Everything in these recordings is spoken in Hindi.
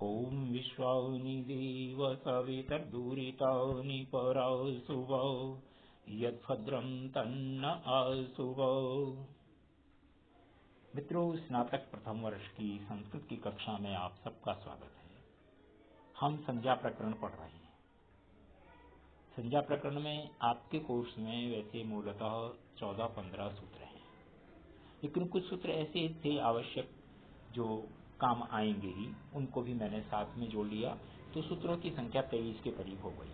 ओम विश्वानि देव सवितर्दुरितानि परासुवो यद्भद्रं तन्न आसुवो। मित्रों, स्नातक प्रथम वर्ष की संस्कृत की कक्षा में आप सबका स्वागत है। हम संज्ञा प्रकरण पढ़ रहे हैं। संज्ञा प्रकरण में आपके कोर्स में वैसे मूलतः 14-15 सूत्र हैं, लेकिन कुछ सूत्र ऐसे थे आवश्यक जो काम आएंगे ही, उनको भी मैंने साथ में जोड़ लिया, तो सूत्रों की संख्या 23 के करीब हो गई।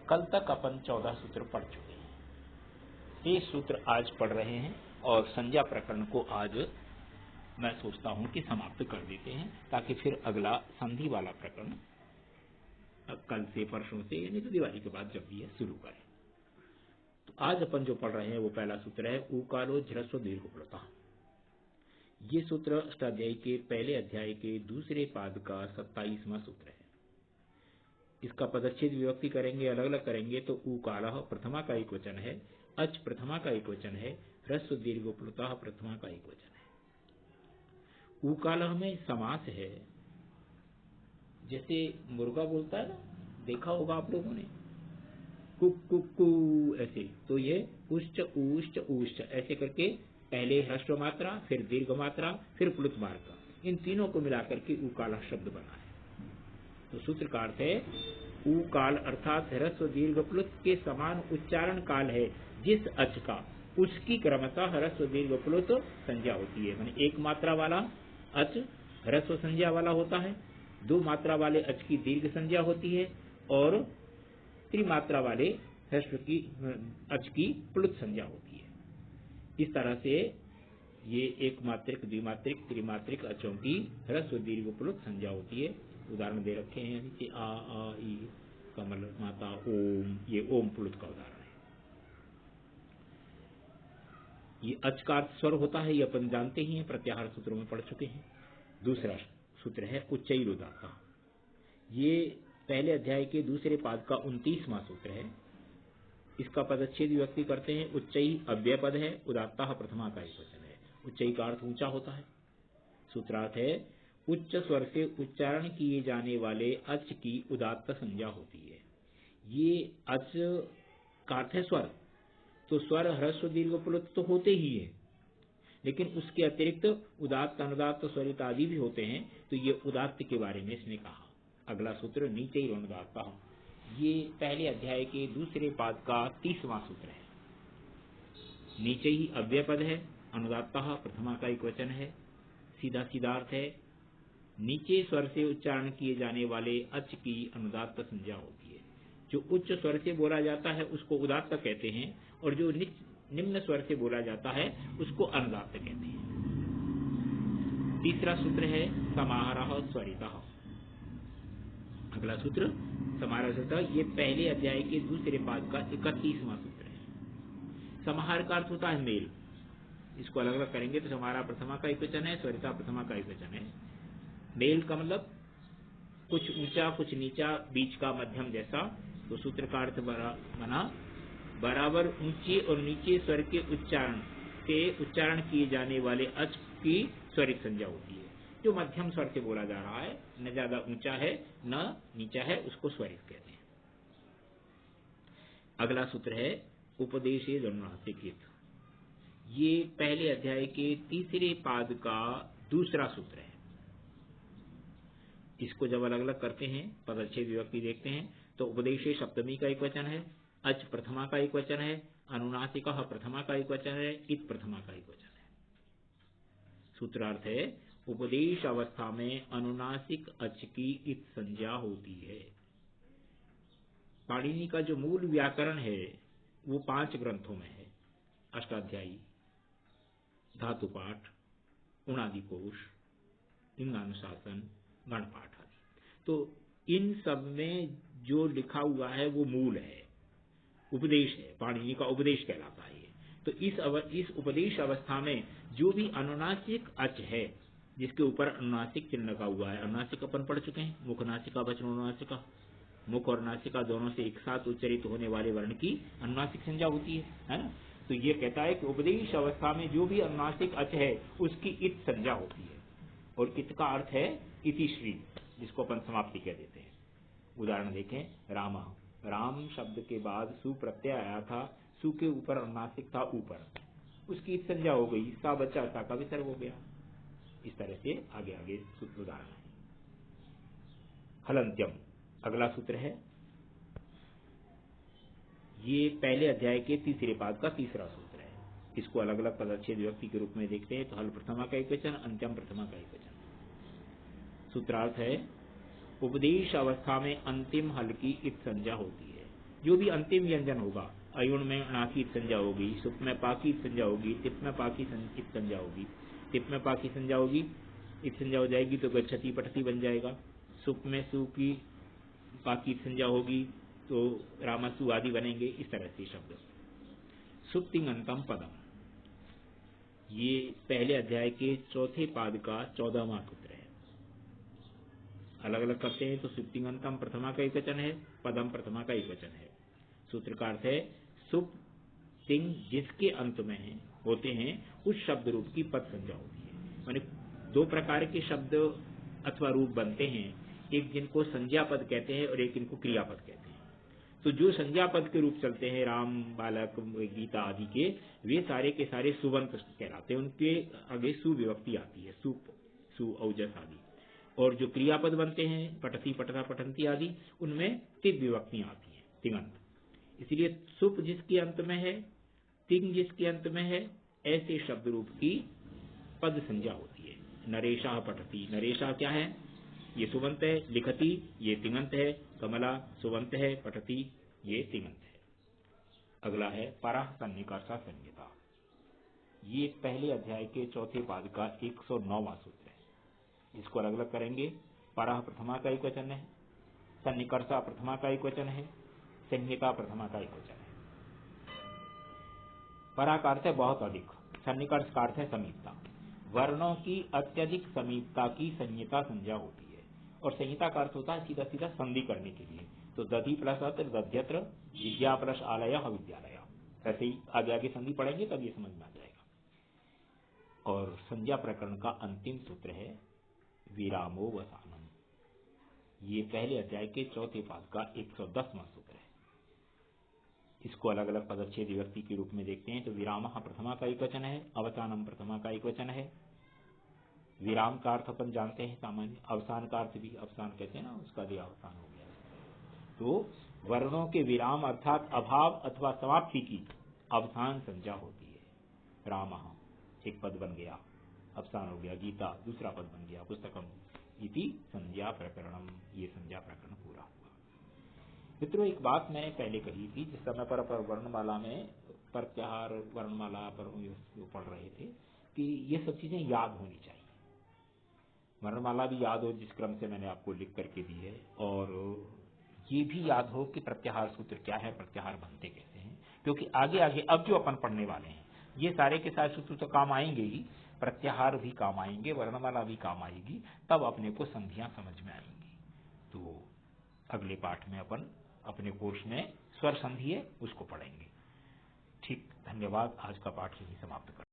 कल तक अपन 14 सूत्र पढ़ चुके हैं। 1 सूत्र आज पढ़ रहे हैं और संज्ञा प्रकरण को आज मैं सोचता हूं कि समाप्त कर देते हैं, ताकि फिर अगला संधि वाला प्रकरण कल से परसों से यानी तो दिवाली के बाद जब भी है शुरू करें। तो आज अपन जो पढ़ रहे हैं वो पहला सूत्र है ऊकारो झ्रस्व दीर्घप्लुतः। ये सूत्र अष्टाध्यायी के पहले अध्याय के दूसरे पाद का 27वां सूत्र है। इसका पदच्छेद विभक्ति करेंगे, अलग अलग करेंगे तो ऊकालः प्रथमा का एक वचन है, अच प्रथमा का एक वचन है, ह्रस्व दीर्घप्लुतः प्रथमा का एक वचन है। ऊकालः में समास है, जैसे मुर्गा बोलता है ना, देखा होगा आप लोगों ने, कुक कुक कू ऐसे, तो ये उष्ट ऊष्ट ऊष्ट ऐसे करके पहले ह्रस्व मात्रा, फिर दीर्घ मात्रा, फिर प्लुत मात्रा, इन तीनों को मिलाकर के ऊकाल शब्द बना है। तो सूत्र का अर्थ है ऊकाल अर्थात ह्रस्व दीर्घ प्लुत के समान उच्चारण काल है जिस अच का उसकी क्रमशः ह्रस्व दीर्घ प्लुत संज्ञा होती है। माने एक मात्रा वाला अच ह्रस्व संज्ञा वाला होता है, 2 मात्रा वाले अच की दीर्घ संज्ञा होती है और त्रिमात्रा वाले ह्रस्व की अच की प्लुत संज्ञा होती है। इस तरह से ये एक मात्रिक, द्विमात्रिक, त्रिमात्रिक अचों की ह्रस्व दीर्घ प्लुत संज्ञा होती है। उदाहरण दे रखे हैं नीचे आ ई, कमल माता ओम, ये ओम प्लुत का उदाहरण है। ये अच का अर्थ स्वर होता है, ये अपन जानते ही हैं, प्रत्याहार सूत्रों में पढ़ चुके हैं। दूसरा सूत्र है उच्चैरुदात्तः। ये पहले अध्याय के दूसरे पाद का 29वां सूत्र है। इसका पदच्छेद विभक्ति करते हैं, उच्चई अव्यय पद है, उदात्तः प्रथमा का एक वचन है। उच्चई का अर्थ ऊंचा होता है। सूत्रार्थ है उच्च स्वर से उच्चारण किए जाने वाले अच की उदात्त संज्ञा होती है। ये अच का अर्थ है स्वर, तो स्वर ह्रस्व दीर्घ प्लुत तो होते ही है, लेकिन उसके अतिरिक्त उदात्त अनुदात्त स्वरित आदि भी होते हैं। तो ये उदात्त के बारे में इसने कहा। अगला सूत्र नीचे ही अनुदात्तः, ये पहले अध्याय के दूसरे पाद का 30वां सूत्र है। नीचे ही अव्यय पद है, अनुदात्तः प्रथमा का एक वचन है। सीधा सीधा अर्थ है नीचे स्वर से उच्चारण किए जाने वाले अच की अनुदात्त संज्ञा होती है। जो उच्च स्वर से बोला जाता है उसको उदात्त कहते हैं, और जो निम्न स्वर से बोला जाता है उसको अनुदात्त कहते हैं। तीसरा सूत्र है समाहारः स्वरितः। अगला सूत्र समाहार स्वरितः, ये पहले अध्याय के दूसरे पाद का 31वां सूत्र है। समाहार का अर्थ होता है मेल। इसको अलग अलग करेंगे तो समाहार प्रथमा का एक वचन है, स्वरिता प्रथमा का एक वचन है। मेल का मतलब कुछ ऊंचा कुछ नीचा, बीच का मध्यम जैसा। तो सूत्र का अर्थ बना बराबर ऊंचे और नीचे स्वर के उच्चारण किए जाने वाले अच की स्वरित संज्ञा होती है। जो मध्यम स्वर से बोला जा रहा है, न ज्यादा ऊंचा है न नीचा है, उसको स्वरित कहते हैं। अगला सूत्र है उपदेशे अनुनासिक। ये पहले अध्याय के तीसरे पाद का दूसरा सूत्र है। इसको जब अलग अलग करते हैं, पदच्छेद विभक्ति देखते हैं, तो उपदेशे सप्तमी का एक वचन है, अच प्रथमा का एक वचन है, अनुनासिकः प्रथमा का एक वचन है, इत प्रथमा का एक वचन है। सूत्रार्थ है उपदेश अवस्था में अनुनासिक अच की इत संज्ञा होती है। पाणिनि का जो मूल व्याकरण है वो 5 ग्रंथों में है, अष्टाध्यायी, धातुपाठ, उणादिकोश, लिंगानुशासन, गणपाठ आदि। तो इन सब में जो लिखा हुआ है वो मूल है, उपदेश है, पाणिनि का उपदेश कहलाता है। तो इस उपदेश अवस्था में जो भी अनुनासिक अच है, जिसके ऊपर अनुनासिक चिन्ह लगा हुआ है, अनुनासिक अपन पढ़ चुके हैं, मुख नासिका वचन अनुनासिका, मुख और नासिका दोनों से एक साथ उच्चरित होने वाले वर्ण की अनुनासिक संज्ञा होती है ना। तो ये कहता है कि उपदेश अवस्था में जो भी अनुनासिक अच है उसकी इत संज्ञा होती है, और इत का अर्थ है इति श्री। जिसको अपन समाप्ति कह देते हैं। उदाहरण देखें, राम। राम शब्द के बाद सु प्रत्यय आया था, सु के ऊपर अनुनासिक था ऊपर, उसकी संज्ञा हो गई, सा बच्चा सा का विसर्ग हो गया। इस तरह से आगे आगे उदाहरण है। हलंत्यम अगला सूत्र है, ये पहले अध्याय के तीसरे पाद का तीसरा सूत्र है। इसको अलग अलग पदच्छेद विभक्ति के रूप में देखते हैं तो हल प्रथमा का एक वचन, अंत्यम प्रथमा का एक वचन। सूत्रार्थ है, उपदेश अवस्था में अंतिम हल की इत संज्ञा होती है। जो भी अंतिम व्यंजन होगा, अयुण में णा की इत संज्ञा होगी, सुप में पा की इत संज्ञा होगी, तिप में पा की इत संज्ञा होगी, तिप में पा की संज्ञा होगी, इत संज्ञा हो जाएगी तो गच्छति पठति बन जाएगा। सुप में सु की पा की इत संज्ञा होगी तो रामसु आदि बनेंगे। इस तरह से शब्द। सुप्तिंगंतम पदम, ये पहले अध्याय के चौथे पाद का 14वां सूत्र है। अलग अलग करते हैं तो सुप्तिंगंतम प्रथमा का एक वचन है, पदम प्रथमा का एक वचन है। सूत्र का अर्थ है, सुप तिंग जिसके अंत में है होते हैं उस शब्द रूप की पद संज्ञा होती है। माने दो प्रकार के शब्द अथवा रूप बनते हैं, एक जिनको संज्ञा पद कहते हैं और एक इनको क्रियापद कहते हैं। तो जो संज्ञा पद के रूप चलते हैं, राम, बालक, गीता आदि के, वे सारे के सारे सुबंत कहलाते हैं। उनके आगे सुविभक्ति आती है, सुप, सु, औजस आदि। और जो क्रियापद बनते हैं, पठती, पठता, पठंती आदि, उनमें तिग विभक्तियां आती हैं, तिङंत। इसलिए सुप जिसके अंत में है, तिंग जिसके अंत में है, ऐसे शब्द रूप की पद संज्ञा होती है। नरेशा पठती, नरेशा क्या है? ये सुबंत है। लिखती, ये तिङंत है। कमला सुबंत है, पठती ये तिङंत है। अगला है परः सन्निकर्षा संज्ञा। ये पहले अध्याय के चौथे पाद का 109वां सूत्र है। इसको अलग अलग करेंगे। परः प्रथमा का एक वचन है, सन्निकर्षा प्रथमा का एक वचन है, संहिता प्रथमा का एक वचन है। परः का अर्थ है बहुत अधिक, सन्निकर्ष का अर्थ है समीपता। वर्णों की अत्यधिक समीपता की संहिता संज्ञा होती है। और संहिता का अर्थ होता है सीधा सीधा संधि करने के लिए। तो दधि प्लस अत्र दध्यत्र, विद्या प्लस आलय विद्यालय, ऐसे ही आगे आगे संधि पढ़ेंगे तब ये समझ में आ जाएगा। और संज्ञा प्रकरण का अंतिम सूत्र है विरामो वसानम। ये पहले अध्याय के चौथे पाद का 110वां सूत्र है। इसको अलग अलग पदच्छेद विभक्ति के रूप में देखते हैं तो विरामः प्रथमा का एक वचन है, अवसानम प्रथमा का एक वचन है। विराम का अर्थ अपन जानते हैं सामान्य, अवसान का अर्थ भी अवसान कहते हैं ना, उसका भी अवसान हो गया। तो वर्णों के विराम अर्थात अभाव अथवा समाप्ति की अवसान संज्ञा होती है। रामः एक पद बन गया, अवसान हो गया। गीता दूसरा पद बन गया, पुस्तकम इति संज्ञा प्रकरणम। ये संज्ञा प्रकरण पूरा हुआ। मित्रों, एक बात मैंने पहले कही थी, जिस समय पर वर्णमाला में प्रत्याहार वर्णमाला पर पढ़ रहे थे, कि ये सब चीजें याद होनी चाहिए। वर्णमाला भी याद हो जिस क्रम से मैंने आपको लिख करके दी है, और ये भी याद हो कि प्रत्याहार सूत्र क्या है, प्रत्याहार बनते कैसे हैं। क्योंकि आगे आगे अब जो अपन पढ़ने वाले हैं ये सारे के सारे सूत्र तो काम आएंगे ही, प्रत्याहार भी काम आएंगे, वर्णमाला भी काम आएगी, तब अपने को संधियां समझ में आएंगी। तो अगले पाठ में अपन अपने कोर्स में स्वर संधि है उसको पढ़ेंगे। ठीक, धन्यवाद। आज का पाठ यही समाप्त कर